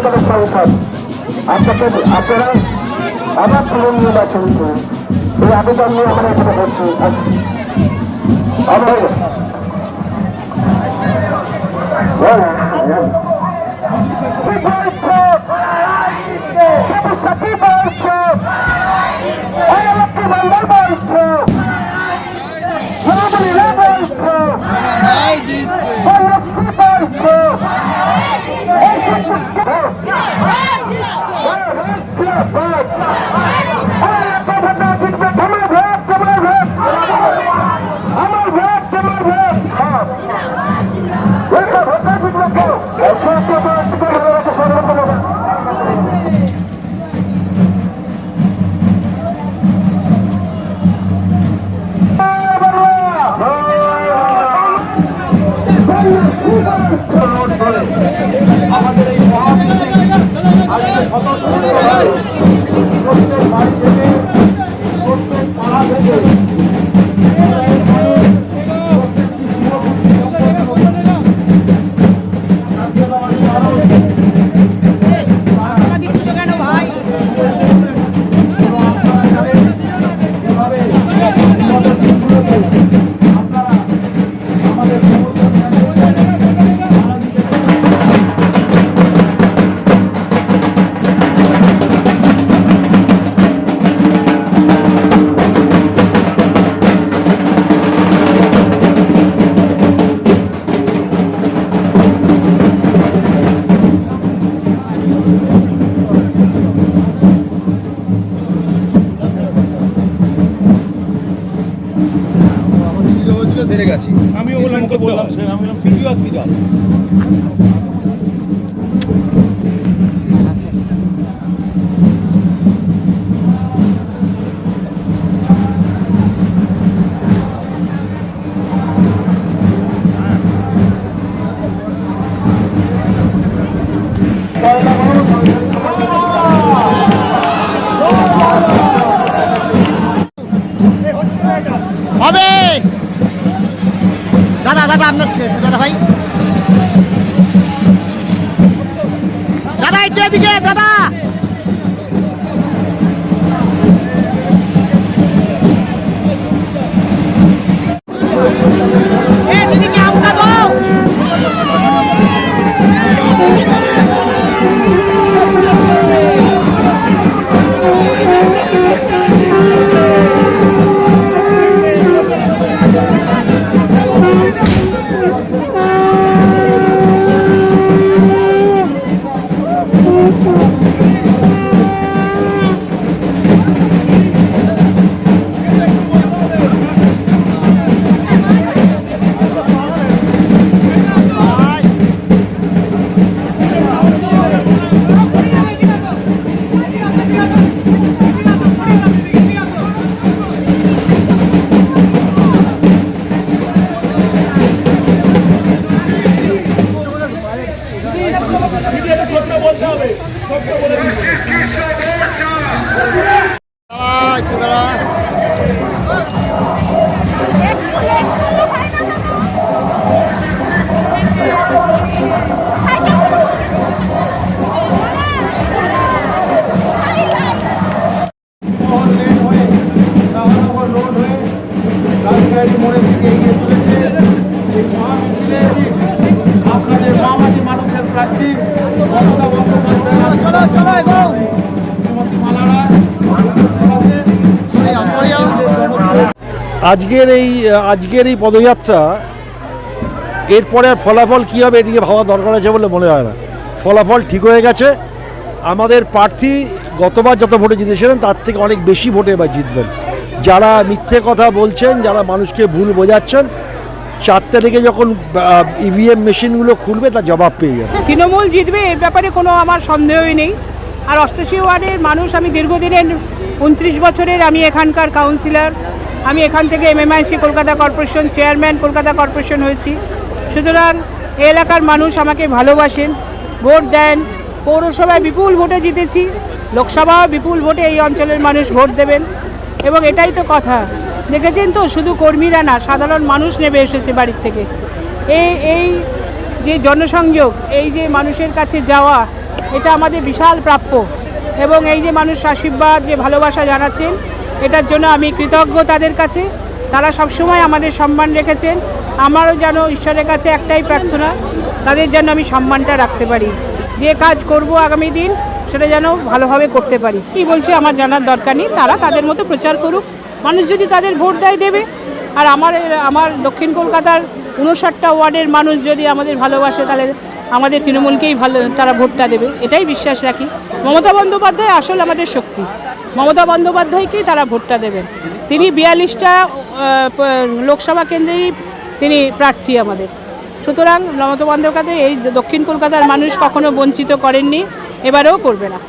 সরকারের সংসদ আপনারা আবার পুনঃ নির্বাচন করুন, এই আবেদন নিয়ে আমরা এখানে বলছি। আমাদের এই আজকে প্রত্যেক বাড়ি থেকে প্রত্যেক পাড়া থেকে আমি ওগুলো বললাম আমি ভিডিও আসবি যা হবে দাদা দাদা আপনার দাদা ভাই দাদা একটু এদিকে দাদা দিদিকে আমটা দাও আপনাদের মামাটি মানুষের প্রার্থী চলো চলো আজকের এই পদযাত্রা এরপরে আর ফলাফল কী হবে এদিকে ভাবা দরকার আছে বলে মনে হয় না। ফলাফল ঠিক হয়ে গেছে। আমাদের প্রার্থী গতবার যত ভোটে জিতেছিলেন তার থেকে অনেক বেশি ভোটে এবার জিতবেন। যারা মিথ্যে কথা বলছেন, যারা মানুষকে ভুল বোঝাচ্ছেন, 4 তারিখে যখন ইভিএম মেশিনগুলো খুলবে তার জবাব পেয়ে যাবে। তৃণমূল জিতবে এর ব্যাপারে কোনো আমার সন্দেহই নেই। আর 88 ওয়ার্ডের মানুষ, আমি দীর্ঘদিনের 29 বছরের আমি এখানকার কাউন্সিলর, আমি এখান থেকে MMIC Kolkata corporation chairman Kolkata corporation হয়েছি। সুতরাং এই এলাকার মানুষ আমাকে ভালোবাসেন, ভোট দেন। পৌরসভায় বিপুল ভোটে জিতেছি, লোকসভাও বিপুল ভোটে এই অঞ্চলের মানুষ ভোট দেবেন। এবং এটাই তো কথা, দেখেছেন তো, শুধু কর্মীরা না, সাধারণ মানুষ নেমে এসেছে বাড়ির থেকে। এই যে জনসংযোগ, এই যে মানুষের কাছে যাওয়া, এটা আমাদের বিশাল প্রাপ্য এবং এই যে মানুষ আশীর্বাদ যে ভালোবাসা জানাচ্ছেন এটার জন্য আমি কৃতজ্ঞ তাদের কাছে। তারা সবসময় আমাদের সম্মান রেখেছেন। আমারও যেন ঈশ্বরের কাছে একটাই প্রার্থনা, তাদের যেন আমি সম্মানটা রাখতে পারি, যে কাজ করব আগামী দিন সেটা যেন ভালোভাবে করতে পারি। কী বলছে আমার জানার দরকার নেই, তারা তাদের মতো প্রচার করুক, মানুষ যদি তাদের ভোট দেবে। আর আমার দক্ষিণ কলকাতার 59টা ওয়ার্ডের মানুষ যদি আমাদের ভালোবাসে তাহলে আমাদের তৃণমূলকেই তারা ভোটটা দেবে, এটাই বিশ্বাস রাখি। মমতা বন্দ্যোপাধ্যায় আসল আমাদের শক্তি, মমতা বন্দ্যোপাধ্যায়কেই তারা ভোটটা দেবেন। তিনি 42টা লোকসভা কেন্দ্রেই তিনি প্রার্থী আমাদের। সুতরাং মমতা বন্দ্যোপাধ্যায় এই দক্ষিণ কলকাতার মানুষ কখনো বঞ্চিত করেননি, এবারেও করবে না।